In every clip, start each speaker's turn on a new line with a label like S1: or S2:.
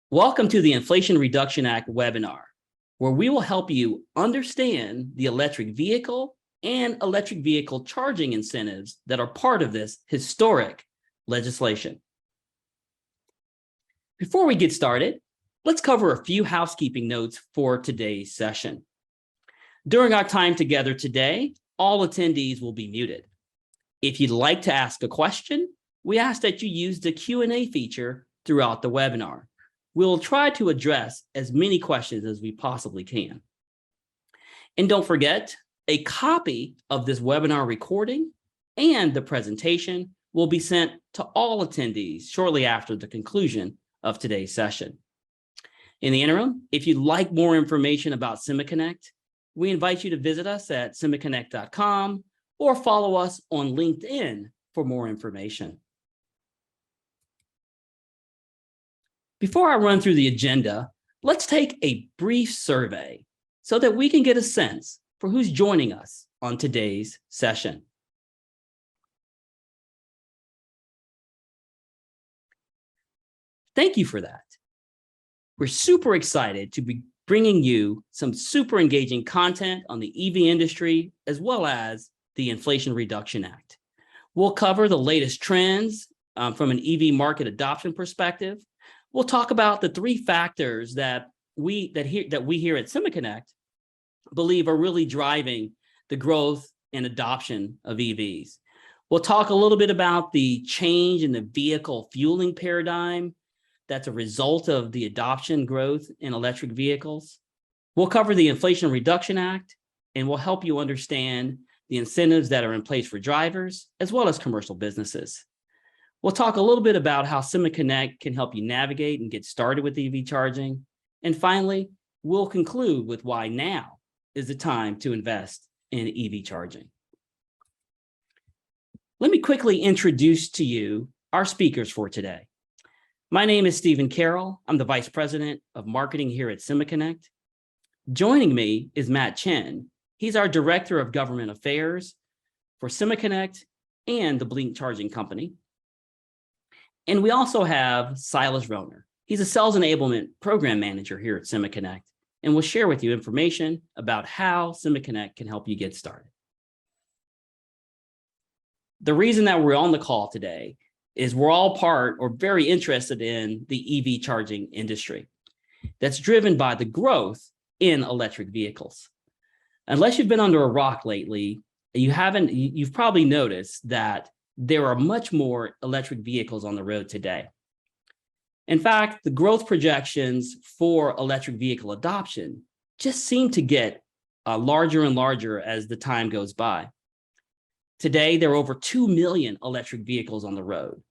S1: Welcome to the Inflation Reduction Act webinar, where we will help you understand the electric vehicle and electric vehicle charging incentives that are part of this historic legislation. Before we get started, let's cover a few housekeeping notes for today's session. During our time together today, all attendees will be muted. If you'd like to ask a question, we ask that you use the Q&A feature throughout the webinar. We'll try to address as many questions as we possibly can. And don't forget, a copy of this webinar recording and the presentation will be sent to all attendees shortly after the conclusion of today's session. In the interim, if you'd like more information about SemaConnect, we invite you to visit us at semaconnect.com or follow us on LinkedIn for more information. Before I run through the agenda, let's take a brief survey so that we can get a sense for who's joining us on today's session. Thank you for that. We're super excited to be bringing you some super engaging content on the EV industry, as well as the Inflation Reduction Act. We'll cover the latest trends from an EV market adoption perspective. We'll talk about the three factors that we here at SemaConnect believe are really driving the growth and adoption of EVs. We'll talk a little bit about the change in the vehicle fueling paradigm that's a result of the adoption growth in electric vehicles. We'll cover the Inflation Reduction Act, and we'll help you understand the incentives that are in place for drivers, as well as commercial businesses. We'll talk a little bit about how SemaConnect can help you navigate and get started with EV charging. And finally, we'll conclude with why now is the time to invest in EV charging. Let me quickly introduce to you our speakers for today. My name is Stephen Carroll. I'm the Vice President of Marketing here at SemaConnect. Joining me is Matt Chen. He's our Director of Government Affairs for SemaConnect and the Blink Charging Company. And we also have Silas Roner. He's a Sales Enablement Program Manager here at SemaConnect, and we'll share with you information about how SemaConnect can help you get started. The reason that we're on the call today is we're all part or very interested in the EV charging industry that's driven by the growth in electric vehicles. Unless you've been under a rock lately, you've probably noticed that there are much more electric vehicles on the road today. In fact, the growth projections for electric vehicle adoption just seem to get larger and larger as the time goes by. Today, there are over 2 million electric vehicles on the road.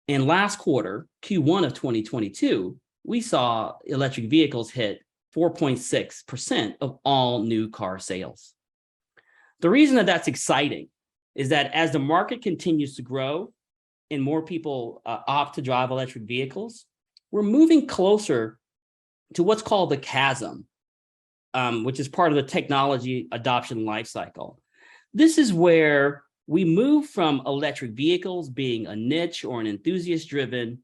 S1: In last quarter, Q1 of 2022, we saw electric vehicles hit 4.6% of all new car sales. The reason that that's exciting is that as the market continues to grow and more people opt to drive electric vehicles, we're moving closer to what's called the chasm, which is part of the technology adoption lifecycle. This is where we move from electric vehicles being a niche or an enthusiast-driven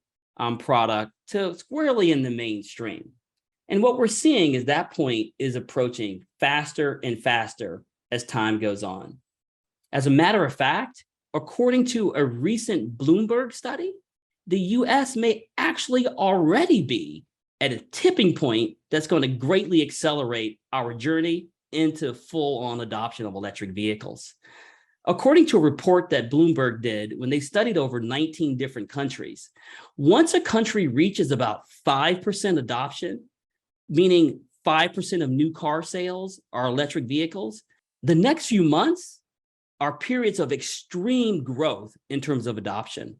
S1: product to squarely in the mainstream. And what we're seeing is that point is approaching faster and faster as time goes on. As a matter of fact, according to a recent Bloomberg study, the US may actually already be at a tipping point that's going to greatly accelerate our journey into full-on adoption of electric vehicles. According to a report that Bloomberg did when they studied over 19 different countries, once a country reaches about 5% adoption, meaning 5% of new car sales are electric vehicles, the next few months are periods of extreme growth in terms of adoption.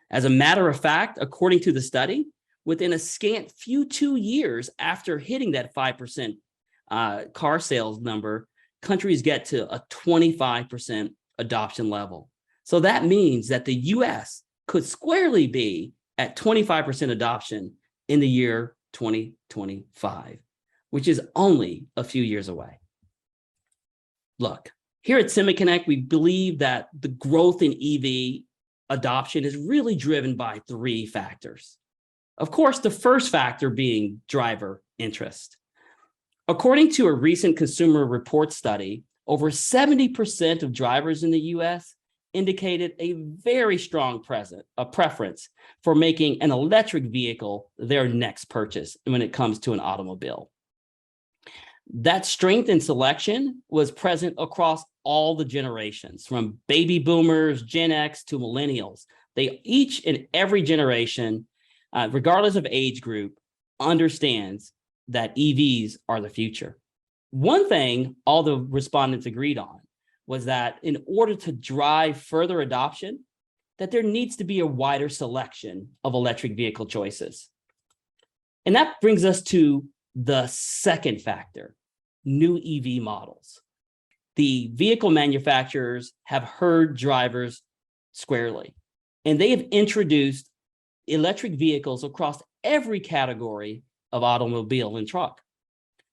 S1: As a matter of fact, according to the study, within a scant few 2 years after hitting that 5% car sales number, countries get to a 25% adoption level. So that means that the US could squarely be at 25% adoption in the year 2025, which is only a few years away. Look, here at SemaConnect, we believe that the growth in EV adoption is really driven by three factors. Of course, the first factor being driver interest. According to a recent Consumer Report study, over 70% of drivers in the US indicated a very strong preference for making an electric vehicle their next purchase when it comes to an automobile. That strength in selection was present across all the generations, from baby boomers, Gen X to millennials. They each and every generation, regardless of age group, understands that EVs are the future. One thing all the respondents agreed on was that in order to drive further adoption, that there needs to be a wider selection of electric vehicle choices. And that brings us to the second factor, new EV models. The vehicle manufacturers have heard drivers squarely, and they have introduced electric vehicles across every category of automobile and truck.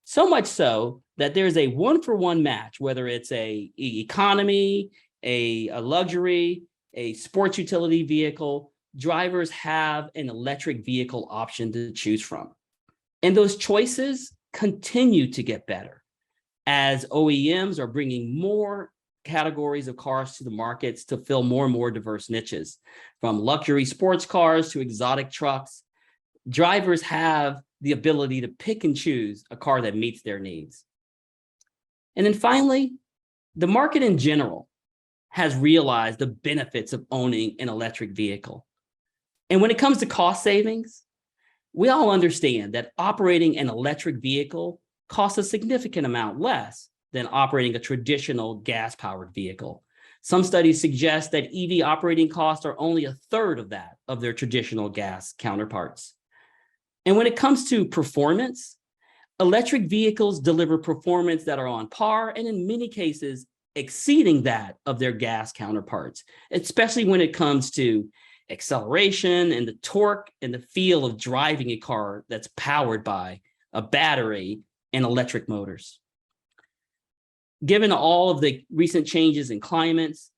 S1: So much so that there's a one-for-one match, whether it's a economy, a luxury, a sports utility vehicle, drivers have an electric vehicle option to choose from. And those choices continue to get better as OEMs are bringing more categories of cars to the markets to fill more and more diverse niches, from luxury sports cars to exotic trucks. Drivers have the ability to pick and choose a car that meets their needs. And then finally, the market in general has realized the benefits of owning an electric vehicle. And when it comes to cost savings, we all understand that operating an electric vehicle costs a significant amount less than operating a traditional gas-powered vehicle. Some studies suggest that EV operating costs are only a third of that of their traditional gas counterparts. And when it comes to performance, electric vehicles deliver performance that are on par and in many cases exceeding that of their gas counterparts, especially when it comes to acceleration and the torque and the feel of driving a car that's powered by a battery and electric motors. Given all of the recent changes in climates,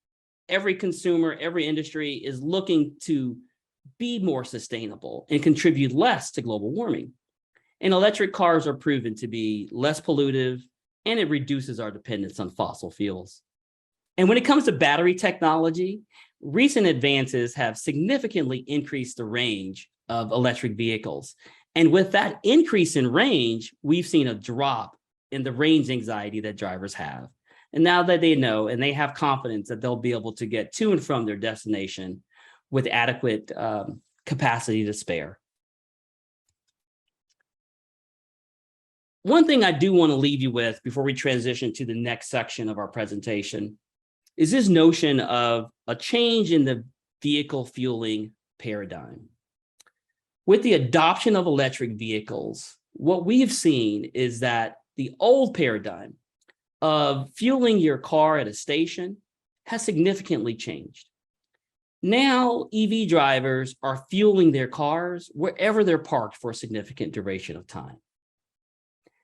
S1: every consumer, every industry is looking to be more sustainable and contribute less to global warming. And electric cars are proven to be less pollutive, and it reduces our dependence on fossil fuels. And when it comes to battery technology, recent advances have significantly increased the range of electric vehicles. And with that increase in range, we've seen a drop in the range anxiety that drivers have. And now that they know and they have confidence that they'll be able to get to and from their destination with adequate capacity to spare. One thing I do want to leave you with before we transition to the next section of our presentation is this notion of a change in the vehicle fueling paradigm. With the adoption of electric vehicles, what we've seen is that the old paradigm of fueling your car at a station has significantly changed. Now, EV drivers are fueling their cars wherever they're parked for a significant duration of time.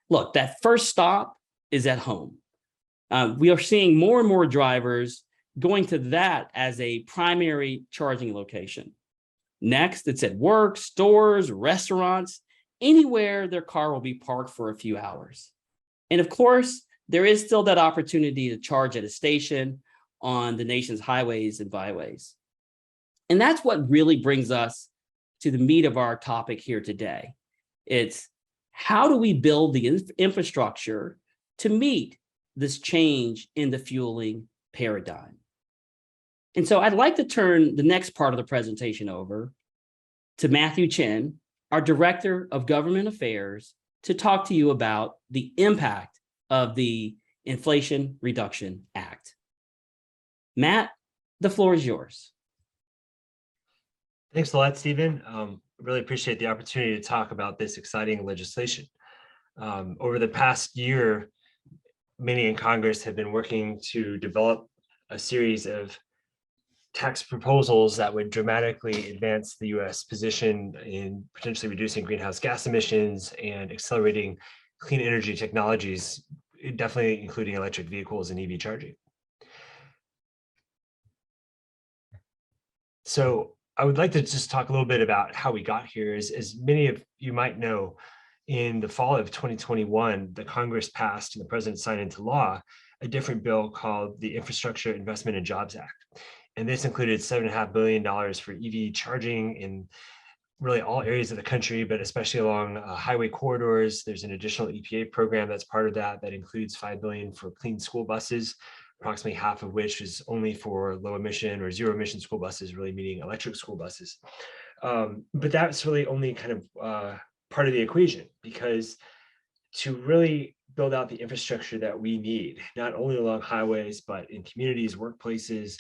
S1: Look, that first stop is at home. We are seeing more and more drivers going to that as a primary charging location. Next, it's at work, stores, restaurants, anywhere their car will be parked for a few hours. And of course, there is still that opportunity to charge at a station on the nation's highways and byways. And that's what really brings us to the meat of our topic here today. It's how do we build the infrastructure to meet this change in the fueling paradigm? And so I'd like to turn the next part of the presentation over to Matthew Chen, our Director of Government Affairs, to talk to you about the impact of the Inflation Reduction Act. Matt, the floor is yours.
S2: Thanks a lot, Stephen. Really appreciate the opportunity to talk about this exciting legislation. Over the past year, many in Congress have been working to develop a series of tax proposals that would dramatically advance the U.S. position in potentially reducing greenhouse gas emissions and accelerating clean energy technologies, definitely including electric vehicles and EV charging. So I would like to just talk a little bit about how we got here. As many of you might know, in the fall of 2021, the Congress passed and the president signed into law a different bill called the Infrastructure Investment and Jobs Act. And this included $7.5 billion for EV charging in really all areas of the country, but especially along highway corridors. There's an additional EPA program that's part of that that includes $5 billion for clean school buses, approximately half of which is only for low emission or zero emission school buses, really meaning electric school buses. But that's really only kind of part of the equation, because to really build out the infrastructure that we need, not only along highways, but in communities, workplaces,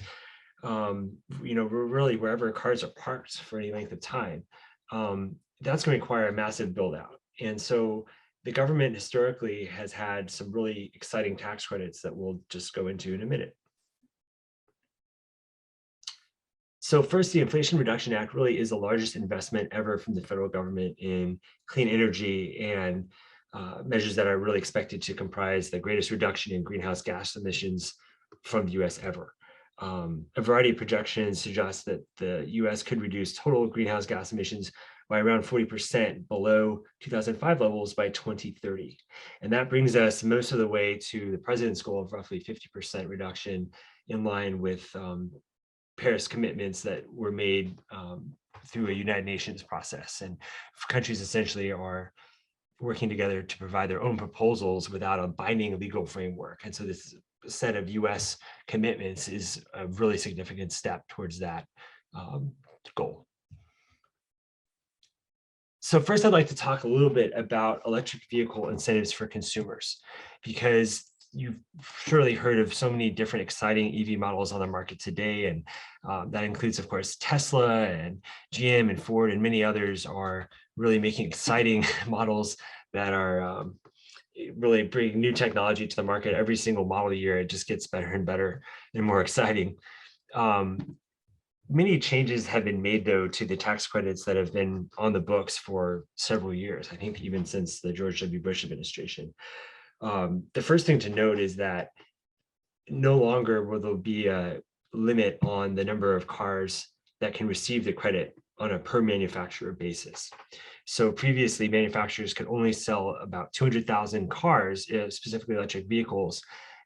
S2: really wherever cars are parked for any length of time, that's going to require a massive build out. And so the government historically has had some really exciting tax credits that we'll just go into in a minute. So first, the Inflation Reduction Act really is the largest investment ever from the federal government in clean energy and measures that are really expected to comprise the greatest reduction in greenhouse gas emissions from the US ever. A variety of projections suggest that the US could reduce total greenhouse gas emissions by around 40% below 2005 levels by 2030. And that brings us most of the way to the president's goal of roughly 50% reduction, in line with Paris commitments that were made through a United Nations process. And countries essentially are working together to provide their own proposals without a binding legal framework. And so this set of US commitments is a really significant step towards that goal. So first, I'd like to talk a little bit about electric vehicle incentives for consumers, because you've surely heard of so many different exciting EV models on the market today. And that includes, of course, Tesla and GM and Ford, and many others are really making exciting models that are really bringing new technology to the market. Every single model year, it just gets better and better and more exciting. Many changes have been made, though, to the tax credits that have been on the books for several years, I think even since the George W. Bush administration. The first thing to note is that no longer will there be a limit on the number of cars that can receive the credit on a per manufacturer basis. So previously, manufacturers could only sell about 200,000 cars, specifically electric vehicles,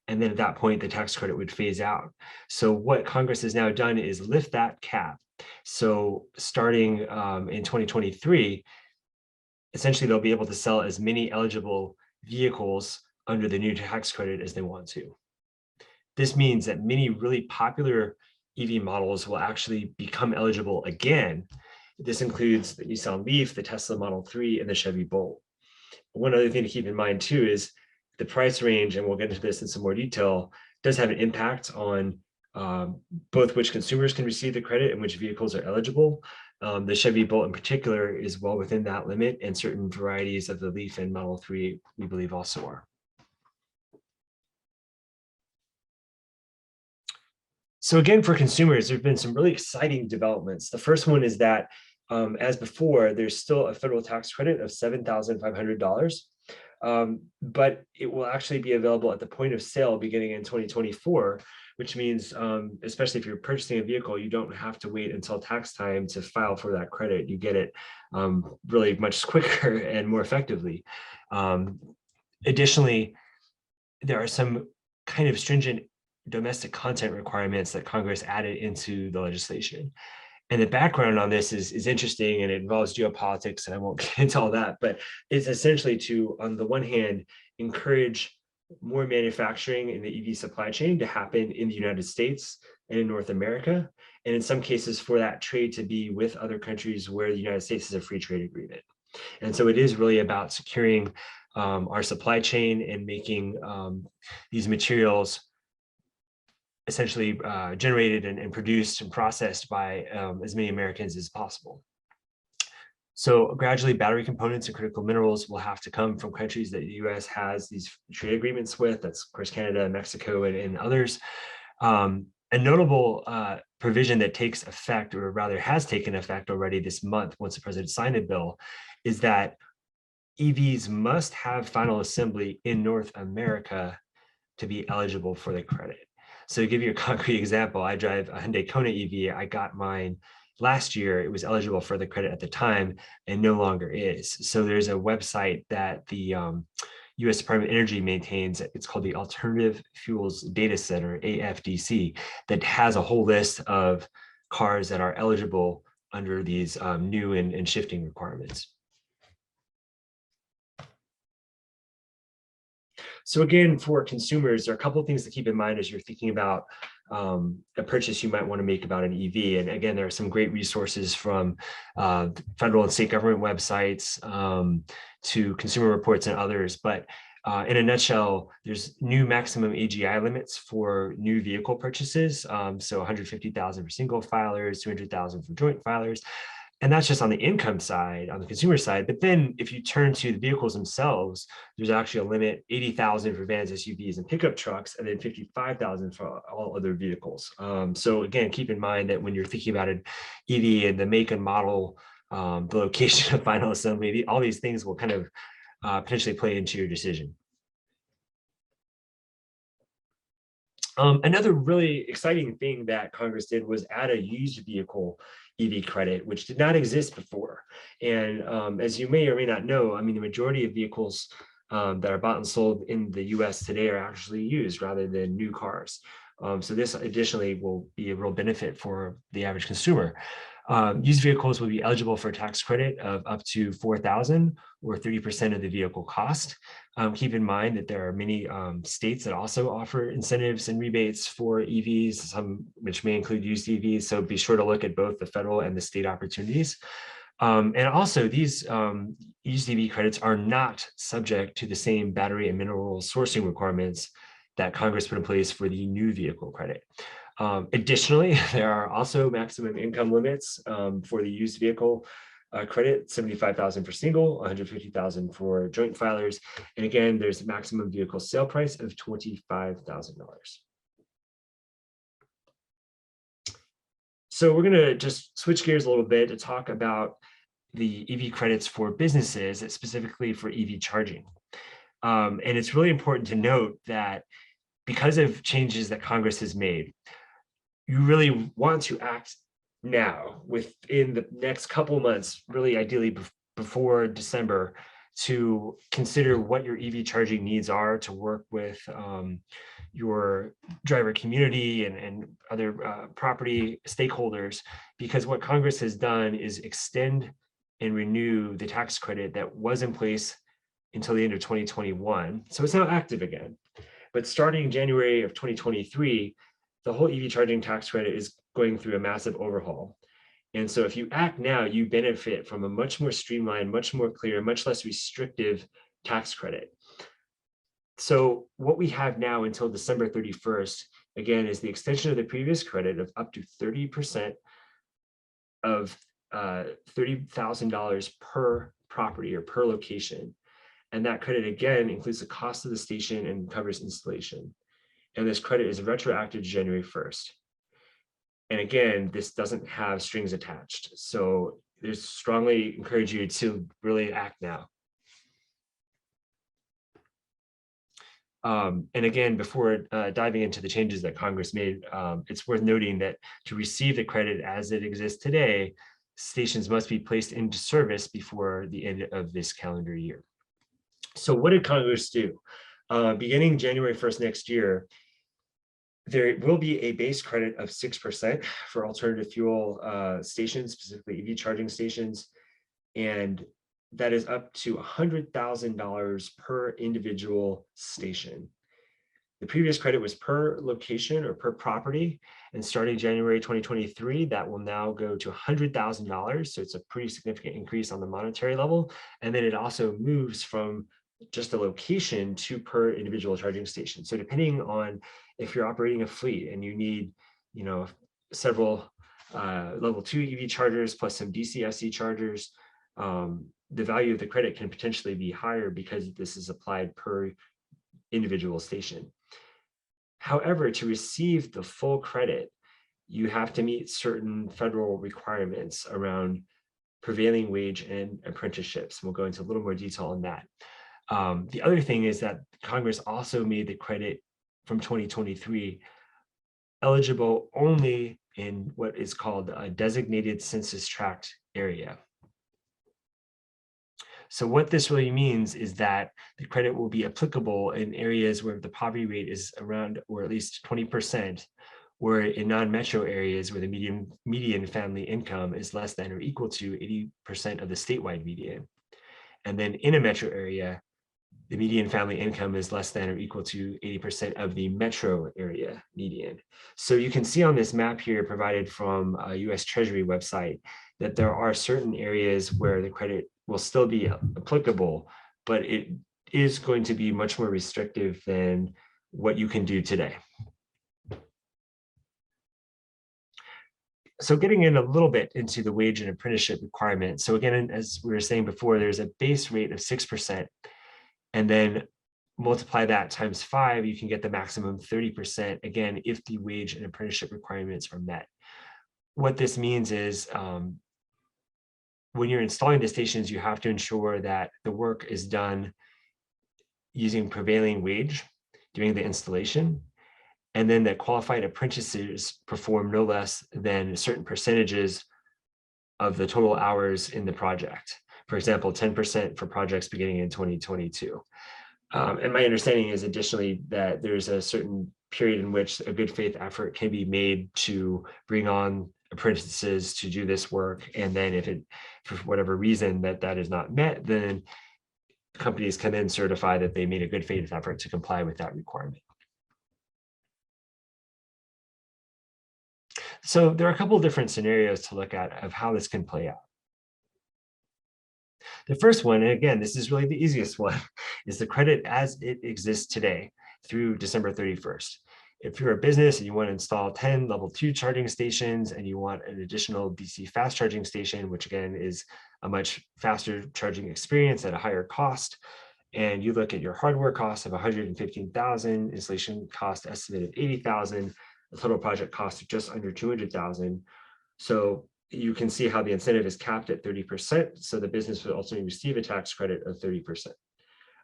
S2: and then at that point, the tax credit would phase out. So what Congress has now done is lift that cap. So starting in 2023, essentially they'll be able to sell as many eligible vehicles under the new tax credit as they want to. This means that many really popular EV models will actually become eligible again. This includes the Nissan Leaf, the Tesla Model 3, and the Chevy Bolt. One other thing to keep in mind too is the price range, and we'll get into this in some more detail, does have an impact on both which consumers can receive the credit and which vehicles are eligible. The Chevy Bolt in particular is well within that limit, and certain varieties of the Leaf and Model 3, we believe, also are. So again, for consumers, there have been some really exciting developments. The first one is that, as before, there's still a federal tax credit of $7,500. But it will actually be available at the point of sale beginning in 2024, which means, especially if you're purchasing a vehicle, you don't have to wait until tax time to file for that credit. You get it really much quicker and more effectively. Additionally, there are some kind of stringent domestic content requirements that Congress added into the legislation. And the background on this is interesting, and it involves geopolitics, and I won't get into all that, but it's essentially to, on the one hand, encourage more manufacturing in the EV supply chain to happen in the United States and in North America, and in some cases for that trade to be with other countries where the United States is a free trade agreement. And so it is really about securing our supply chain and making these materials essentially generated and produced and processed by as many Americans as possible. So gradually, battery components and critical minerals will have to come from countries that the US has these trade agreements with. That's, of course, Canada, Mexico, and others. A notable provision that takes effect, or rather has taken effect already this month, once the president signed the bill, is that EVs must have final assembly in North America to be eligible for the credit. So to give you a concrete example, I drive a Hyundai Kona EV. I got mine last year it was eligible for the credit at the time and no longer is. So there's a website that the U.S. Department of Energy maintains. It's called the Alternative Fuels Data Center, AFDC, that has a whole list of cars that are eligible under these new and shifting requirements. So again, for consumers, there are a couple of things to keep in mind as you're thinking about a purchase you might want to make about an EV. And again, there are some great resources from federal and state government websites to Consumer Reports and others. But in a nutshell, there's new maximum AGI limits for new vehicle purchases. So 150,000 for single filers, 200,000 for joint filers. And that's just on the income side, on the consumer side. But then if you turn to the vehicles themselves, there's actually a limit, 80,000 for vans, SUVs, and pickup trucks, and then 55,000 for all other vehicles. So again, keep in mind that when you're thinking about an EV and the make and model, the location of final assembly, all these things will kind of potentially play into your decision. Another really exciting thing that Congress did was add a used vehicle EV credit, which did not exist before. And as you may or may not know, I mean, the majority of vehicles that are bought and sold in the US today are actually used rather than new cars. So this additionally will be a real benefit for the average consumer. Used vehicles will be eligible for a tax credit of up to $4,000 or 30% of the vehicle cost. Keep in mind that there are many states that also offer incentives and rebates for EVs, some which may include used EVs. So be sure to look at both the federal and the state opportunities. And also these used EV credits are not subject to the same battery and mineral sourcing requirements that Congress put in place for the new vehicle credit. Additionally, there are also maximum income limits for the used vehicle credit, 75,000 for single, 150,000 for joint filers. And again, there's a maximum vehicle sale price of $25,000. So we're gonna just switch gears a little bit to talk about the EV credits for businesses, specifically for EV charging. And it's really important to note that because of changes that Congress has made, you really want to act now within the next couple of months, really ideally before December, to consider what your EV charging needs are to work with your driver community and other property stakeholders, because what Congress has done is extend and renew the tax credit that was in place until the end of 2021. So it's now active again. But starting January of 2023, the whole EV charging tax credit is going through a massive overhaul. And so if you act now, you benefit from a much more streamlined, much more clear, much less restrictive tax credit. So what we have now until December 31st, again, is the extension of the previous credit of up to 30% of $30,000 per property or per location. And that credit, again, includes the cost of the station and covers installation. And this credit is retroactive to January 1st. And again, this doesn't have strings attached. So there's strongly encourage you to really act now. And again, before diving into the changes that Congress made, it's worth noting that to receive the credit as it exists today, stations must be placed into service before the end of this calendar year. So what did Congress do? Beginning January 1st next year, there will be a base credit of 6% for alternative fuel stations, specifically EV charging stations, and that is up to $100,000 per individual station. The previous credit was per location or per property, and starting January 2023, that will now go to $100,000. So it's a pretty significant increase on the monetary level. And then it also moves from just a location to per individual charging station. So depending on if you're operating a fleet and you need, several level 2 EV chargers plus some DCFC chargers, the value of the credit can potentially be higher because this is applied per individual station. However, to receive the full credit, you have to meet certain federal requirements around prevailing wage and apprenticeships. We'll go into a little more detail on that. The other thing is that Congress also made the credit from 2023 eligible only in what is called a designated census tract area. So what this really means is that the credit will be applicable in areas where the poverty rate is around, or at least 20%, or in non-metro areas where the median family income is less than or equal to 80% of the statewide median. And then in a metro area, the median family income is less than or equal to 80% of the metro area median. So you can see on this map here provided from a US Treasury website that there are certain areas where the credit will still be applicable, but it is going to be much more restrictive than what you can do today. So getting in a little bit into the wage and apprenticeship requirements. So again, as we were saying before, there's a base rate of 6%, and then multiply that times 5, you can get the maximum 30%, again, if the wage and apprenticeship requirements are met. What this means is when you're installing the stations, you have to ensure that the work is done using prevailing wage during the installation, and then that qualified apprentices perform no less than certain percentages of the total hours in the project. For example, 10% for projects beginning in 2022. And my understanding is additionally that there's a certain period in which a good faith effort can be made to bring on apprentices to do this work. And then if it, for whatever reason that is not met, then companies can then certify that they made a good faith effort to comply with that requirement. So there are a couple of different scenarios to look at of how this can play out. The first one, and again, this is really the easiest one, is the credit as it exists today through December 31st. If you're a business and you want to install 10 level 2 charging stations and you want an additional DC fast charging station, which again is a much faster charging experience at a higher cost, and you look at your hardware cost of $115,000, installation cost estimate of $80,000, the total project cost of just under $200,000. So you can see how the incentive is capped at 30%. So the business would ultimately receive a tax credit of 30%.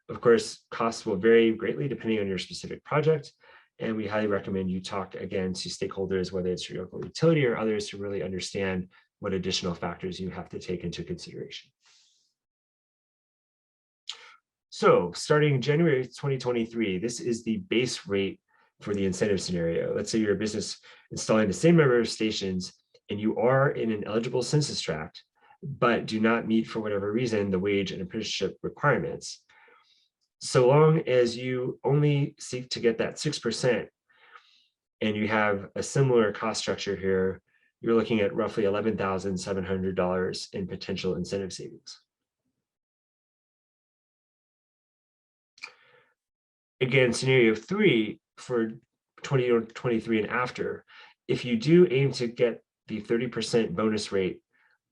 S2: Of course, costs will vary greatly depending on your specific project. And we highly recommend you talk again to stakeholders, whether it's your local utility or others, to really understand what additional factors you have to take into consideration. So starting January 2023, this is the base rate for the incentive scenario. Let's say you're a business installing the same number of stations and you are in an eligible census tract, but do not meet, for whatever reason, the wage and apprenticeship requirements. So long as you only seek to get that 6% and you have a similar cost structure here, you're looking at roughly $11,700 in potential incentive savings. Again, scenario 3 for 2023 and after, if you do aim to get the 30% bonus rate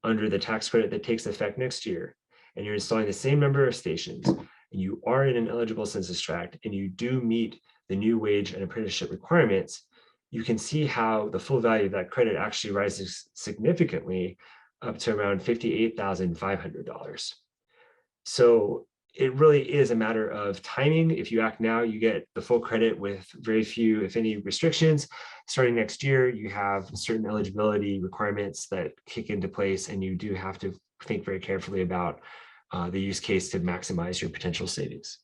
S2: under the tax credit that takes effect next year, and you're installing the same number of stations, and you are in an eligible census tract, and you do meet the new wage and apprenticeship requirements, you can see how the full value of that credit actually rises significantly up to around $58,500. So it really is a matter of timing. If you act now, you get the full credit with very few, if any, restrictions. Starting next year, you have certain eligibility requirements that kick into place, and you do have to think very carefully about the use case to maximize your potential savings.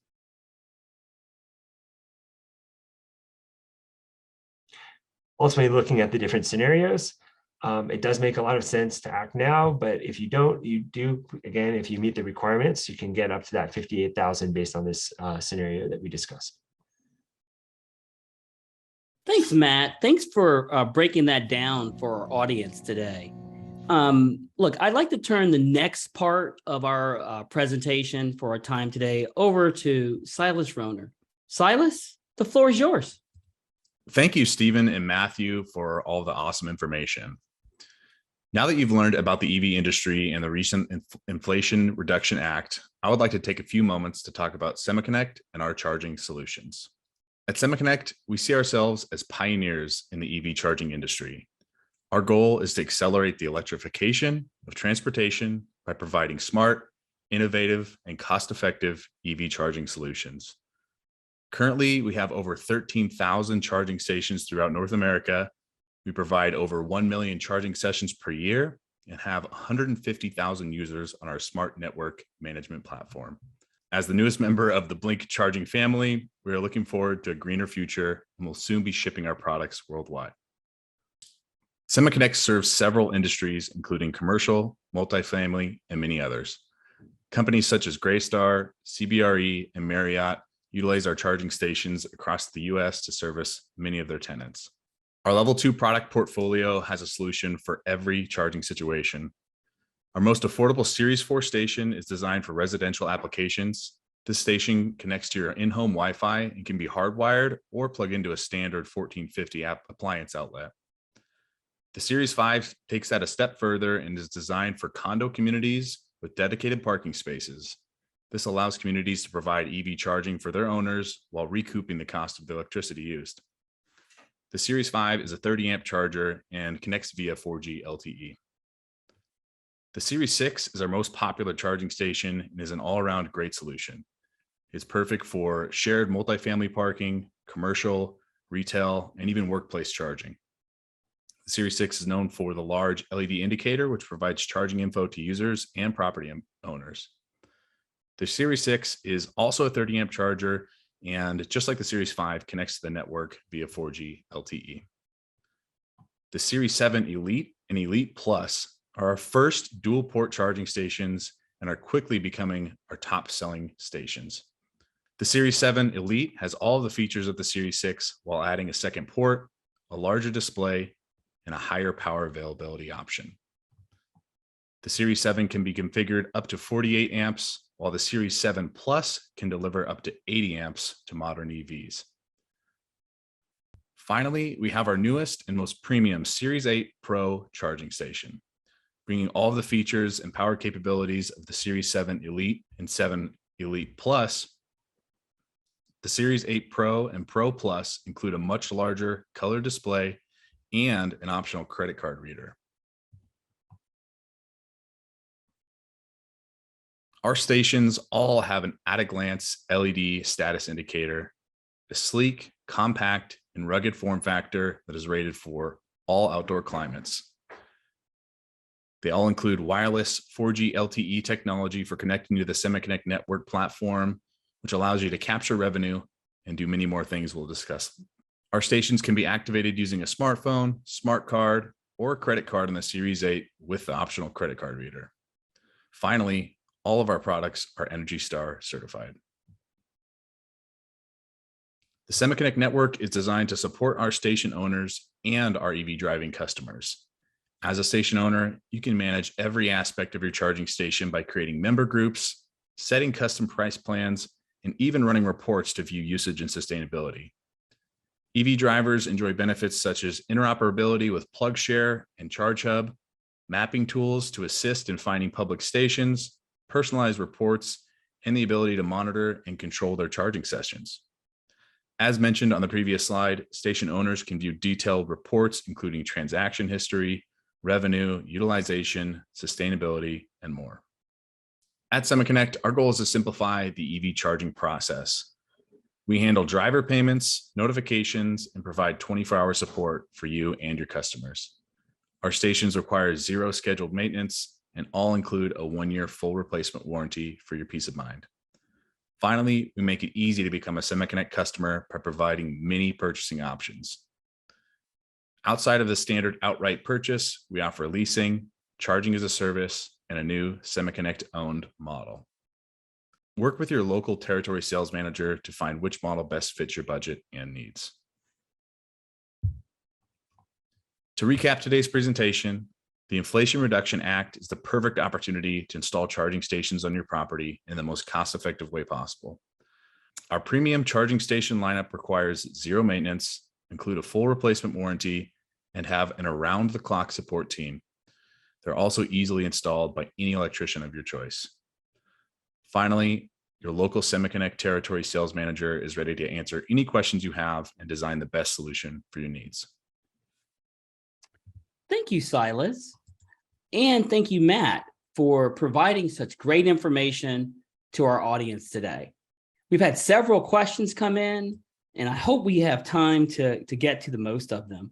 S2: Ultimately, looking at the different scenarios, it does make a lot of sense to act now, but if you don't, you do, again, if you meet the requirements, you can get up to that 58,000 based on this scenario that we discussed.
S1: Thanks, Matt. Thanks for breaking that down for our audience today. Look, I'd like to turn the next part of our presentation for our time today over to Silas Rohner. Silas, the floor is yours.
S3: Thank you, Stephen and Matthew, for all the awesome information. Now that you've learned about the EV industry and the recent Inflation Reduction Act, I would like to take a few moments to talk about SemaConnect and our charging solutions. At SemaConnect, we see ourselves as pioneers in the EV charging industry. Our goal is to accelerate the electrification of transportation by providing smart, innovative, and cost-effective EV charging solutions. Currently, we have over 13,000 charging stations throughout North America, We provide over 1 million charging sessions per year and have 150,000 users on our smart network management platform. As the newest member of the Blink Charging family, we are looking forward to a greener future and will soon be shipping our products worldwide. SemaConnect serves several industries, including commercial, multifamily, and many others. Companies such as Greystar, CBRE, and Marriott utilize our charging stations across the US to service many of their tenants. Our Level 2 product portfolio has a solution for every charging situation. Our most affordable Series 4 station is designed for residential applications. This station connects to your in-home Wi-Fi and can be hardwired or plug into a standard 1450 appliance outlet. The Series 5 takes that a step further and is designed for condo communities with dedicated parking spaces. This allows communities to provide EV charging for their owners while recouping the cost of the electricity used. The Series 5 is a 30-amp charger and connects via 4G LTE. The Series 6 is our most popular charging station and is an all-around great solution. It's perfect for shared multifamily parking, commercial, retail, and even workplace charging. The Series 6 is known for the large LED indicator, which provides charging info to users and property owners. The Series 6 is also a 30-amp charger, and just like the Series 5, connects to the network via 4G LTE. The Series 7 Elite and Elite Plus are our first dual port charging stations and are quickly becoming our top selling stations. The Series 7 Elite has all the features of the Series 6 while adding a second port, a larger display, and a higher power availability option. The Series 7 can be configured up to 48 amps, while the Series 7 Plus can deliver up to 80 amps to modern EVs. Finally, we have our newest and most premium Series 8 Pro charging station, bringing all of the features and power capabilities of the Series 7 Elite and 7 Elite Plus. The Series 8 Pro and Pro Plus include a much larger color display and an optional credit card reader. Our stations all have an at-a-glance LED status indicator, a sleek, compact, and rugged form factor that is rated for all outdoor climates. They all include wireless 4G LTE technology for connecting to the SemaConnect network platform, which allows you to capture revenue and do many more things we'll discuss. Our stations can be activated using a smartphone, smart card, or a credit card in the Series 8 with the optional credit card reader. Finally, all of our products are ENERGY STAR certified. The SemaConnect network is designed to support our station owners and our EV driving customers. As a station owner, you can manage every aspect of your charging station by creating member groups, setting custom price plans, and even running reports to view usage and sustainability. EV drivers enjoy benefits such as interoperability with PlugShare and ChargeHub, mapping tools to assist in finding public stations, personalized reports, and the ability to monitor and control their charging sessions. As mentioned on the previous slide, station owners can view detailed reports, including transaction history, revenue, utilization, sustainability, and more. At SemaConnect, our goal is to simplify the EV charging process. We handle driver payments, notifications, and provide 24-hour support for you and your customers. Our stations require zero scheduled maintenance and all include a 1-year full replacement warranty for your peace of mind. Finally, we make it easy to become a SemaConnect customer by providing many purchasing options. Outside of the standard outright purchase, we offer leasing, charging as a service, and a new SemaConnect owned model. Work with your local territory sales manager to find which model best fits your budget and needs. To recap today's presentation, the Inflation Reduction Act is the perfect opportunity to install charging stations on your property in the most cost-effective way possible. Our premium charging station lineup requires zero maintenance, include a full replacement warranty, and have an around-the-clock support team. They're also easily installed by any electrician of your choice. Finally, your local SemaConnect territory sales manager is ready to answer any questions you have and design the best solution for your needs.
S1: Thank you, Silas. And thank you, Matt, for providing such great information to our audience today. We've had several questions come in, and I hope we have time to get to the most of them.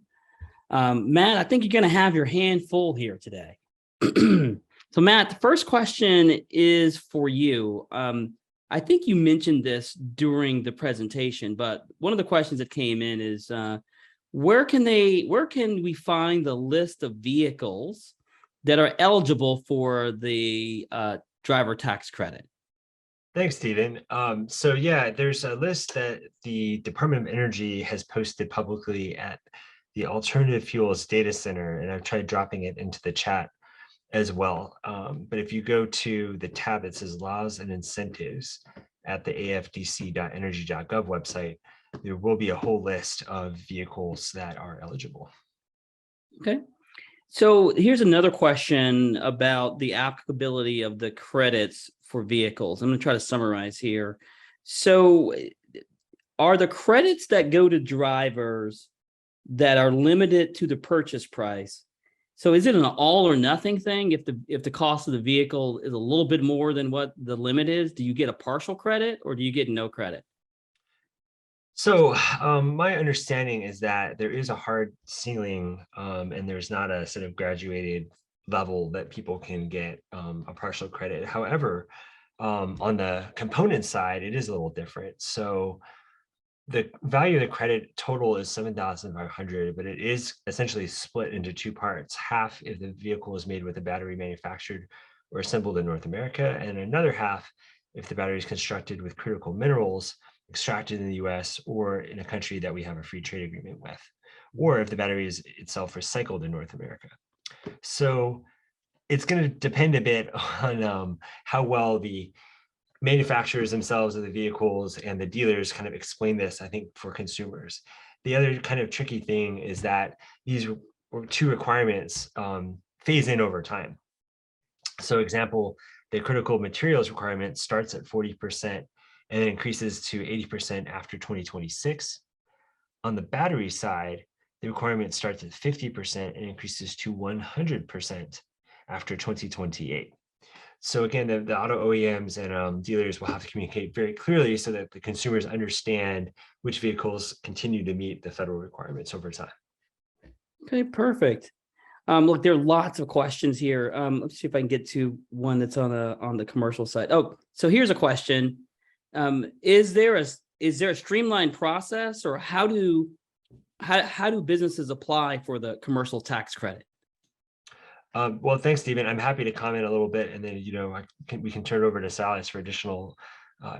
S1: Matt, I think you're going to have your hand full here today. So, Matt, the first question is for you. I think you mentioned this during the presentation, but one of the questions that came in is where can we find the list of vehicles that are eligible for the driver tax credit?
S2: Thanks, Stephen. So yeah, there's a list that the Department of Energy has posted publicly at the Alternative Fuels Data Center, and I've tried dropping it into the chat as well. But if you go to the tab that says Laws and Incentives at the afdc.energy.gov website, there will be a whole list of vehicles that are eligible.
S1: Okay. So here's another question about the applicability of the credits for vehicles. I'm going to try to summarize here. So are the credits that go to drivers that are limited to the purchase price? So is it an all or nothing thing? If the cost of the vehicle is a little bit more than what the limit is, do you get a partial credit or do you get no credit?
S2: So my understanding is that there is a hard ceiling and there's not a sort of graduated level that people can get a partial credit. However, on the component side, it is a little different. So the value of the credit total is $7,500, but it is essentially split into two parts. Half if the vehicle is made with a battery manufactured or assembled in North America, and another half if the battery is constructed with critical minerals extracted in the US or in a country that we have a free trade agreement with, or if the battery is itself recycled in North America. So it's going to depend a bit on how well the manufacturers themselves of the vehicles and the dealers kind of explain this, I think, for consumers. The other kind of tricky thing is that these two requirements phase in over time. So example, the critical materials requirement starts at 40% and increases to 80% after 2026. On the battery side, the requirement starts at 50% and increases to 100% after 2028. So again, the auto OEMs and dealers will have to communicate very clearly so that the consumers understand which vehicles continue to meet the federal requirements over time.
S1: Okay, perfect. Look, there are lots of questions here. Let's see if I can get to one that's on the commercial side. Oh, so here's a question. Is there a streamlined process, or how do businesses apply for the commercial tax credit?
S2: Well, thanks, Stephen. I'm happy to comment a little bit, and then we can turn it over to Salas for additional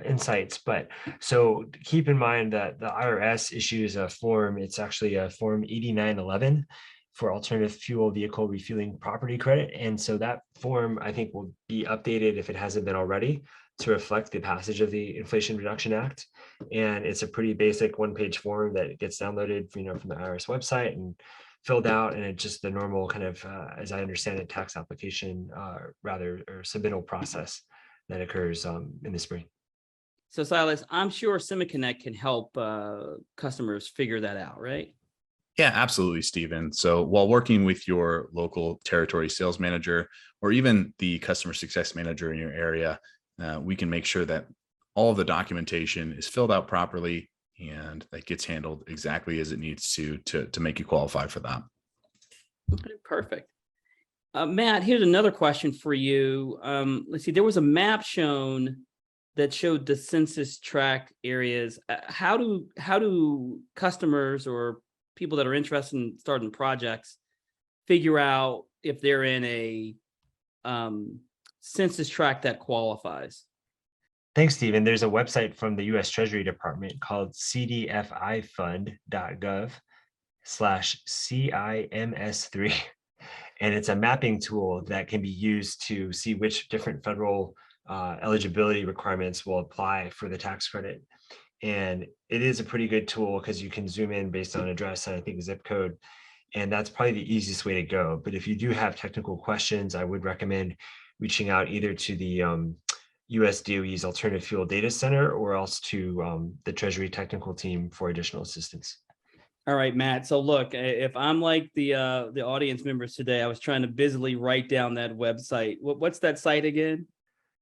S2: insights. But so keep in mind that the IRS issues a form. It's actually a form 8911 for alternative fuel vehicle refueling property credit, and so that form I think will be updated if it hasn't been already to reflect the passage of the Inflation Reduction Act. And it's a pretty basic one-page form that gets downloaded, from the IRS website and filled out, and it's just the normal kind of, as I understand it, tax application, or submittal process that occurs in the spring.
S1: So Silas, I'm sure SemaConnect can help customers figure that out, right?
S3: Yeah, absolutely, Stephen. So while working with your local territory sales manager or even the customer success manager in your area, we can make sure that all of the documentation is filled out properly and that gets handled exactly as it needs to make you qualify for that.
S1: Okay, perfect. Matt, here's another question for you. Let's see, there was a map shown that showed the census tract areas. How do customers or people that are interested in starting projects figure out if they're in a census tract that qualifies?
S2: Thanks, Stephen. There's a website from the U.S. Treasury Department called cdfifund.gov/CIMS3. And it's a mapping tool that can be used to see which different federal eligibility requirements will apply for the tax credit. And it is a pretty good tool because you can zoom in based on address and I think zip code. And that's probably the easiest way to go. But if you do have technical questions, I would recommend reaching out either to the US DOE's Alternative Fuel Data Center or else to the Treasury technical team for additional assistance.
S1: All right, Matt. So look, if I'm like the audience members today, I was trying to busily write down that website. What's that site again?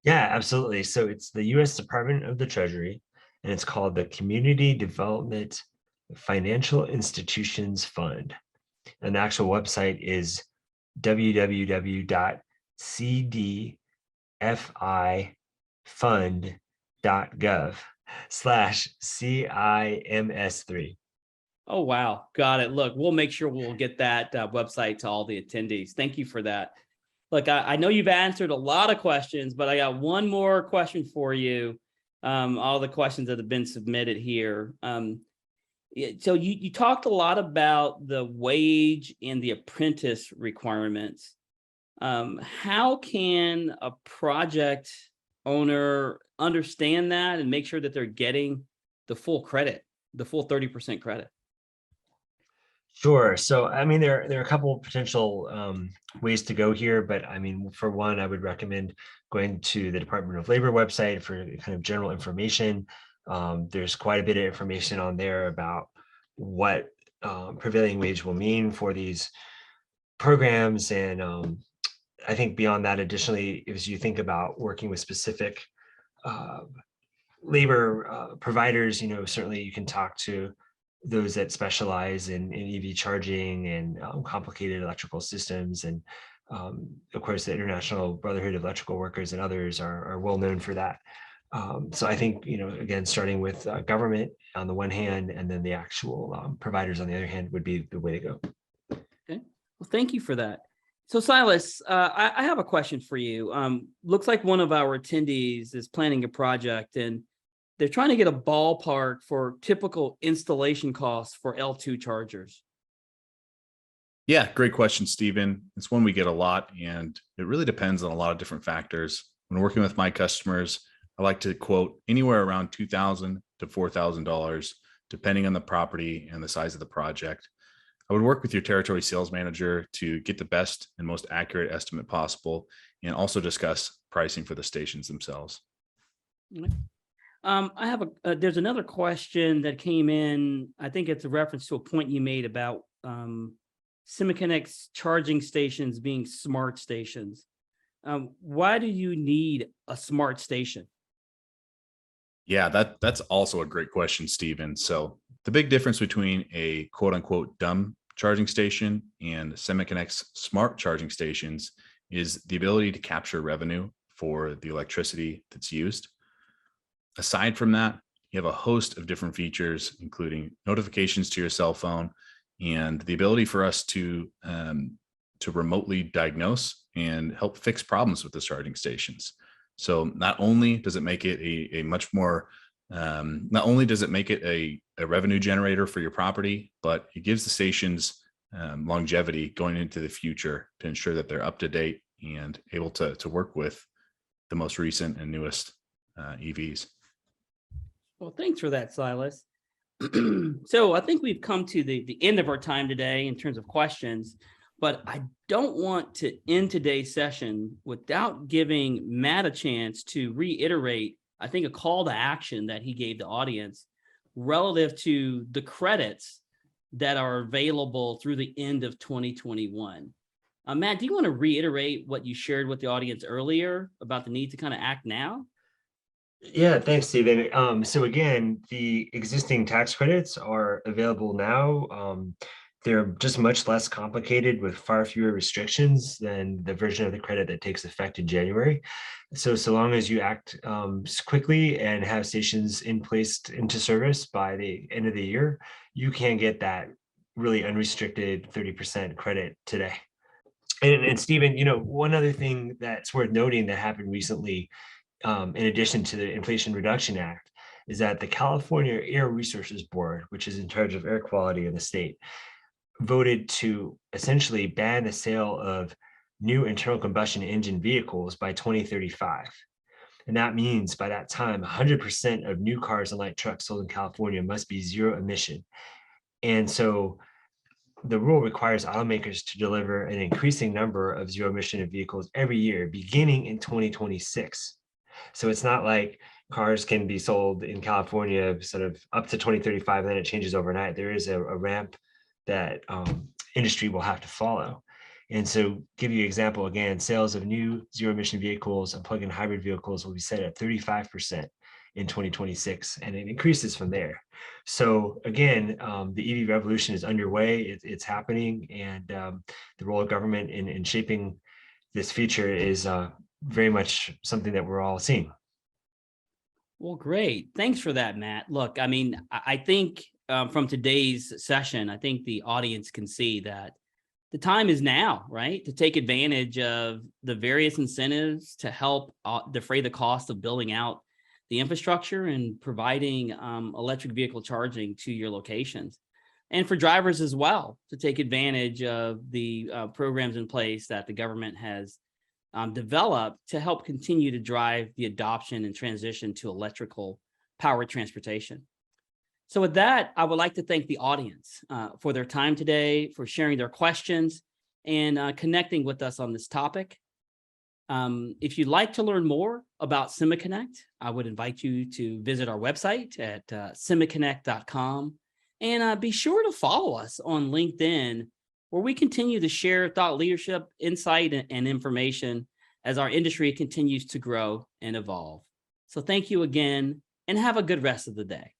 S2: Yeah, absolutely. So it's the US Department of the Treasury, and it's called the Community Development Financial Institutions Fund. And the actual website is www.cdfifund.gov/CIMS3.
S1: Oh, wow. Got it. Look, we'll make sure we'll get that website to all the attendees. Thank you for that. Look, I know you've answered a lot of questions, but I got one more question for you. All the questions that have been submitted here. So you talked a lot about the wage and the apprentice requirements. How can a project owner understand that and make sure that they're getting the full credit, the full 30% credit?
S2: Sure. So, I mean, there are a couple of potential ways to go here, but I mean, for one, I would recommend going to the Department of Labor website for kind of general information. There's quite a bit of information on there about what prevailing wage will mean for these programs. And I think beyond that, additionally, as you think about working with specific labor providers, certainly you can talk to those that specialize in EV charging and complicated electrical systems. And of course, the International Brotherhood of Electrical Workers and others are well known for that. So I think, again, starting with government on the one hand, and then the actual providers on the other hand would be the way to go.
S1: Okay. Well, thank you for that. So Silas, I have a question for you. Looks like one of our attendees is planning a project and they're trying to get a ballpark for typical installation costs for L2 chargers.
S3: Yeah, great question, Stephen. It's one we get a lot, and it really depends on a lot of different factors. When working with my customers, I like to quote anywhere around $2,000 to $4,000, depending on the property and the size of the project. I would work with your territory sales manager to get the best and most accurate estimate possible, and also discuss pricing for the stations themselves.
S1: I have there's another question that came in. I think it's a reference to a point you made about SemaConnect's charging stations being smart stations. Why do you need a smart station?
S3: Yeah, that's also a great question, Stephen. So the big difference between a quote unquote dumb charging station and SemaConnect's smart charging stations is the ability to capture revenue for the electricity that's used. Aside from that, you have a host of different features, including notifications to your cell phone and the ability for us to remotely diagnose and help fix problems with the charging stations. So not only does it make it a much more, not only does it make it a revenue generator for your property, but it gives the stations longevity going into the future to ensure that they're up to date and able to work with the most recent and newest EVs.
S1: Well, thanks for that, Silas. So I think we've come to the end of our time today in terms of questions, but I don't want to end today's session without giving Matt a chance to reiterate, I think, a call to action that he gave the audience relative to the credits that are available through the end of 2021. Matt, do you want to reiterate what you shared with the audience earlier about the need to kind of act now?
S2: Yeah, thanks, Stephen. So again, the existing tax credits are available now. They're just much less complicated with far fewer restrictions than the version of the credit that takes effect in January. So long as you act quickly and have stations into service by the end of the year, you can get that really unrestricted 30% credit today. And Stephen, one other thing that's worth noting that happened recently, in addition to the Inflation Reduction Act, is that the California Air Resources Board, which is in charge of air quality in the state, voted to essentially ban the sale of new internal combustion engine vehicles by 2035. And that means by that time, 100% of new cars and light trucks sold in California must be zero emission. And so the rule requires automakers to deliver an increasing number of zero emission vehicles every year, beginning in 2026. So it's not like cars can be sold in California sort of up to 2035, and then it changes overnight. There is a ramp that industry will have to follow. And so give you an example, again, sales of new zero emission vehicles and plug-in hybrid vehicles will be set at 35% in 2026, and it increases from there. So again, the EV revolution is underway. It's happening, and the role of government in shaping this future is very much something that we're all seeing.
S1: Well, great. Thanks for that, Matt. Look, I mean, I think from today's session, I think the audience can see that the time is now, right, to take advantage of the various incentives to help defray the cost of building out the infrastructure and providing electric vehicle charging to your locations. And for drivers as well, to take advantage of the programs in place that the government has developed to help continue to drive the adoption and transition to electrical powered transportation. So with that, I would like to thank the audience for their time today, for sharing their questions and connecting with us on this topic. If you'd like to learn more about SemaConnect, I would invite you to visit our website at semaconnect.com and be sure to follow us on LinkedIn, where we continue to share thought leadership, insight, and information as our industry continues to grow and evolve. So thank you again, and have a good rest of the day.